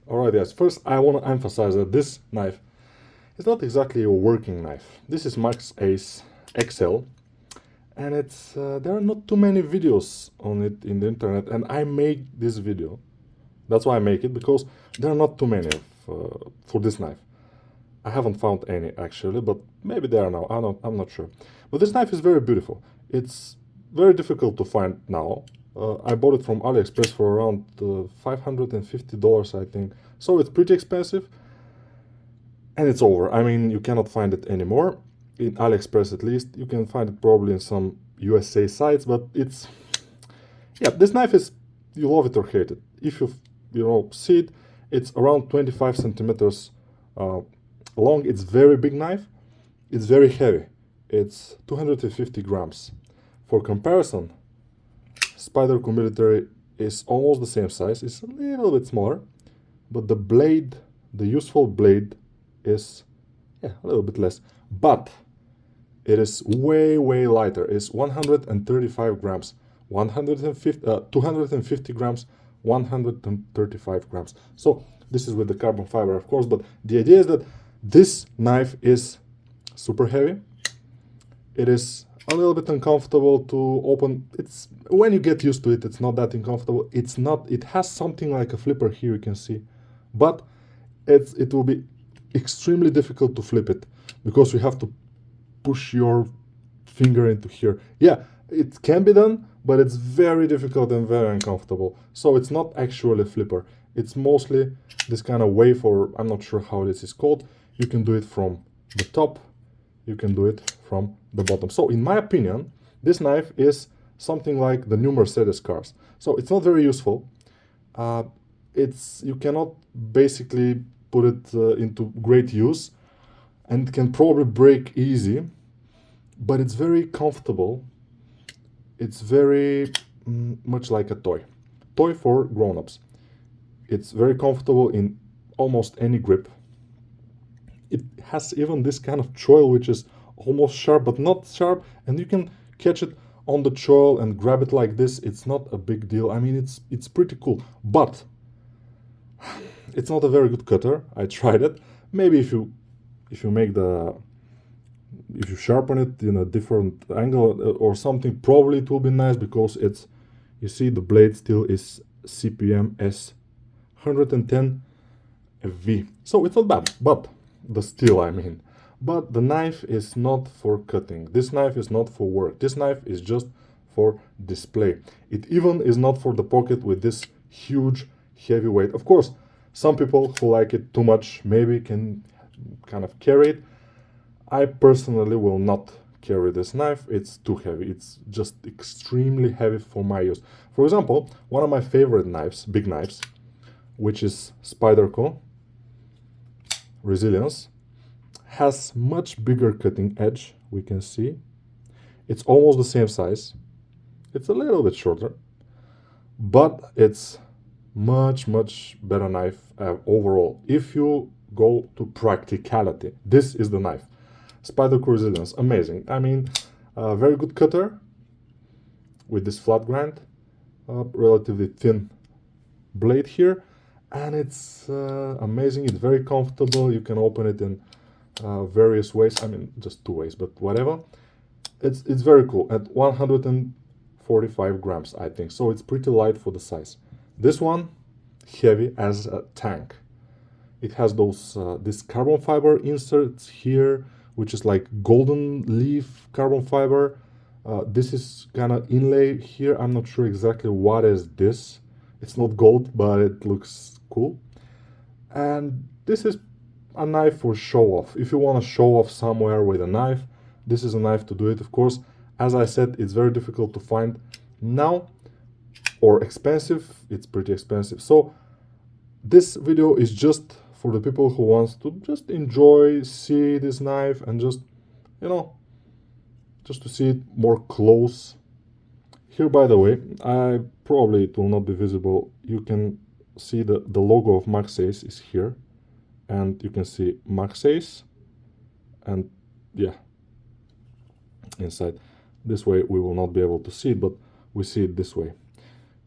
Alright guys, first I want to emphasize that this knife is not exactly a working knife. This is Maxace XI, and there are not too many videos on it in the internet, and I make this video. That's why I make it, because there are not too many for this knife. I haven't found any actually, but maybe there are now. I'm not sure. But this knife is very beautiful. It's very difficult to find now. I bought it from AliExpress for around $550, I think. So it's pretty expensive, and it's over. I mean, you cannot find it anymore in AliExpress, at least. You can find it probably in some USA sites, but yeah, this knife is, you love it or hate it. If you see it, it's around 25 centimeters long. It's very big knife. It's very heavy. It's 250 grams. For comparison, Spyderco Military is almost the same size. It's a little bit smaller, but the blade, the useful blade, is a little bit less. But it is way lighter. It's 135 grams. 250 grams, 135 grams. So this is with the carbon fiber, of course, but the idea is that this knife is super heavy. It is a little bit uncomfortable to open. It's when you get used to it, it's not that uncomfortable. It has something like a flipper here, you can see, but it will be extremely difficult to flip it, because you have to push your finger into here. Yeah, it can be done, but it's very difficult and very uncomfortable. So it's not actually a flipper. It's mostly this kind of wave, or I'm not sure how this is called. You can do it from the top, you can do it from the bottom. So in my opinion, this knife is something like the new Mercedes cars. So it's not very useful. You cannot basically put it into great use, and it can probably break easy, but it's very comfortable. It's very much like a toy for grown-ups. It's very comfortable in almost any grip. It has even this kind of choil, which is almost sharp but not sharp, and you can catch it on the choil and grab it like this. It's not a big deal. I mean, it's pretty cool, but it's not a very good cutter. I tried it. Maybe if you sharpen it in a different angle or something, probably it will be nice, because you see the blade still is CPM S110 V. So it's not bad, but the steel, I mean. But the knife is not for cutting. This knife is not for work. This knife is just for display. It even is not for the pocket with this huge heavy weight. Of course, some people who like it too much maybe can kind of carry it. I personally will not carry this knife. It's too heavy. It's just extremely heavy for my use. For example, one of my favorite knives, big knives, which is Spyderco Resilience, has much bigger cutting edge. We can see it's almost the same size. It's a little bit shorter, but it's much better knife overall. If you go to practicality, this is the knife. Spyderco Resilience, amazing. I mean, very good cutter with this flat grind, relatively thin blade here, and it's amazing. It's very comfortable. You can open it in various ways. I mean, just two ways, but whatever. It's very cool. At 145 grams, I think. So it's pretty light for the size. This one, heavy as a tank. It has this carbon fiber inserts here, which is like golden leaf carbon fiber. This is kind of inlay here. I'm not sure exactly what is this. It's not gold, but it looks cool. And this is a knife for show off. If you want to show off somewhere with a knife, this is a knife to do it. Of course, as I said, it's very difficult to find now, or expensive. It's pretty expensive. So this video is just for the people who wants to just enjoy, see this knife, and just, just to see it more close. Here, by the way, probably it will not be visible. You can see the logo of Maxace is here, and you can see Maxace, and yeah, inside. This way we will not be able to see it, but we see it this way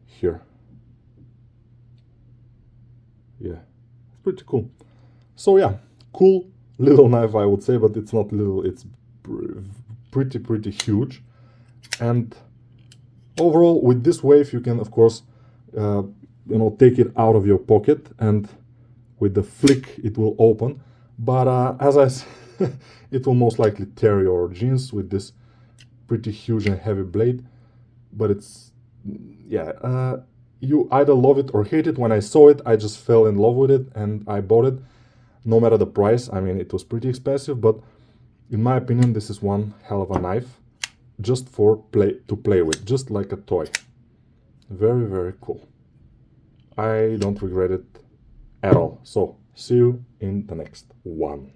here. Yeah, pretty cool. So yeah, cool little knife, I would say, but it's not little, it's pretty huge. And overall, with this wave, you can of course take it out of your pocket, and with the flick it will open. But as I said, it will most likely tear your jeans with this pretty huge and heavy blade. But it's, yeah, you either love it or hate it. When I saw it, I just fell in love with it and I bought it, no matter the price. I mean, it was pretty expensive, but in my opinion, this is one hell of a knife, just for to play with, just like a toy. Very cool. I don't regret it at all. So see you in the next one.